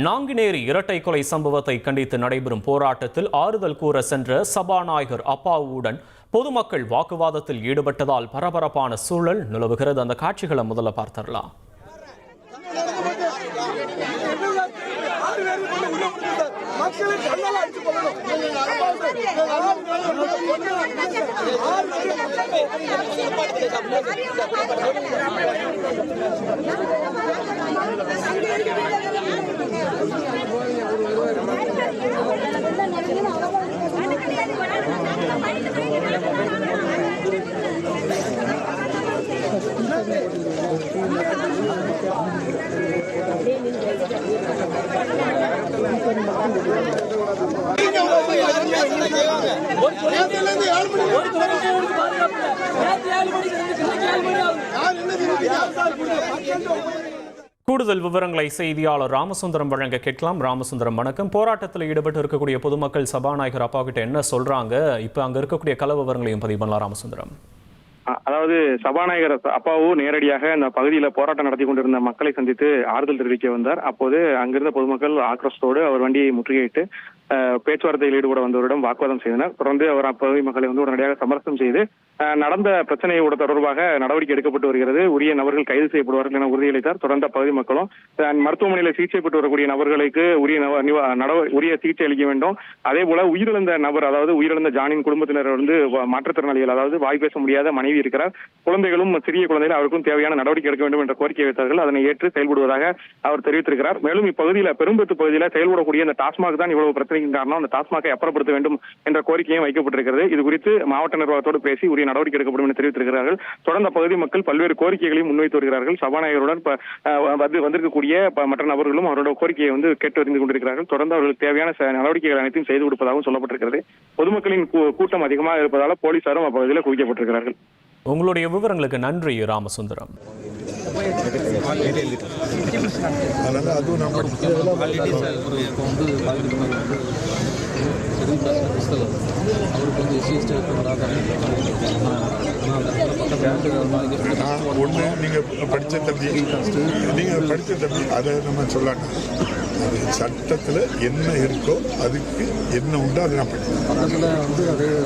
நாங்குநேரி இரட்டை கொலை சம்பவத்தை கண்டித்து நடைபெறும் போராட்டத்தில் ஆறுதல் கூற சென்ற சபாநாயகர் அப்பாவுடன் பொதுமக்கள் வாக்குவாதத்தில் ஈடுபட்டதால் பரபரப்பான சூழல் நிலவுகிறது. அந்த காட்சிகளை முதல்ல பார்த்தரலாம். கூடுதல் விவரங்களை செய்தியாளர் ராமசுந்தரம் வழங்க கேட்கலாம். ராமசுந்தரம், வணக்கம். போராட்டத்தில் ஈடுபட்டு இருக்கக்கூடிய பொதுமக்கள் சபாநாயகர் அப்பா கிட்ட என்ன சொல்றாங்க? இப்ப அங்க இருக்கக்கூடிய கள விவரங்களையும் பதிவு பண்ணலாம். ராமசுந்தரம், அதாவது சபாநாயகர் அப்பாவும் நேரடியாக அந்த பகுதியில போராட்டம் நடத்தி கொண்டிருந்த மக்களை சந்தித்து ஆறுதல் தெரிவிக்க வந்தார். அப்போது அங்கிருந்த பொதுமக்கள் ஆக்ரோஷத்தோடு அவர் வண்டியை முற்றுகையிட்டு பேச்சுவார்த்தையில் ஈடுபட வந்தவரிடம் வாக்குவாதம் செய்தனர். தொடர்ந்து அவர் அப்பகுதி மக்களை உடனடியாக சமரசம் செய்து நடந்த பிரச்சனையோட தொடர்பாக நடவடிக்கை எடுக்கப்பட்டு வருகிறது, உரிய நபர்கள் கைது செய்யப்படுவார்கள் என உறுதியளித்தார். தொடர்ந்த பகுதி மக்களும் மருத்துவமனையில் சிகிச்சை பெற்று வரக்கூடிய நபர்களுக்கு உரிய சிகிச்சை அளிக்க வேண்டும். அதே போல உயிரிழந்த நபர், அதாவது உயிரிழந்த ஜானின் குடும்பத்தினர் மாற்றுத்திறனாளிகள், அதாவது வாய் பேச முடியாத மனைவி இருக்கிறார், குழந்தைகளும் சிறிய குழந்தைகள், அவருக்கும் தேவையான நடவடிக்கை எடுக்க வேண்டும் என்ற கோரிக்கை வைத்தார்கள். அதனை ஏற்று செயல்படுவதாக அவர் தெரிவித்திருக்கிறார். மேலும் இப்பகுதியில் பெரும்பத்து பகுதியில் செயல்படக்கூடிய இந்த டாஸ்மாக் தான் இவ்வளவு பிரச்சனைக்கு காரணம், அந்த டாஸ்மாகை அப்புறப்படுத்த வேண்டும் என்ற கோரிக்கையும் வைக்கப்பட்டிருக்கிறது. இது குறித்து மாவட்ட நிர்வாகத்தோடு பேசி உரிய நடவடிக்கை எடுக்கப்படும் என தெரிவித்திருக்கிறார்கள். தொடர்ந்த பகுதி மக்கள் பல்வேறு கோரிக்கைகளையும் முன்வைத்து வருகிறார்கள். சபாநாயகருடன் வந்திருக்கக்கூடிய மற்ற நபர்களும் அவரோட கோரிக்கையை கேட்டு அறிந்து கொண்டிருக்கிறார்கள். தொடர்ந்து அவர்களுக்கு தேவையான நடவடிக்கைகள் அனைத்தையும் செய்து கொடுப்பதாகவும் சொல்லப்பட்டிருக்கிறது. பொதுமக்களின் கூட்டம் அதிகமாக இருப்பதால் போலீசாரும் அப்பகுதியில் குவிக்கப்பட்டிருக்கிறார்கள். உங்களுடைய விவரங்களுக்கு நன்றி ராமசுந்தரம். ஒன்று நீங்கள் படித்த தம்பி அதை நம்ம சொல்லலாம். சட்டத்தில் என்ன இருக்கோ அதுக்கு என்ன உண்டோ அதை நான் படிக்கிறேன்.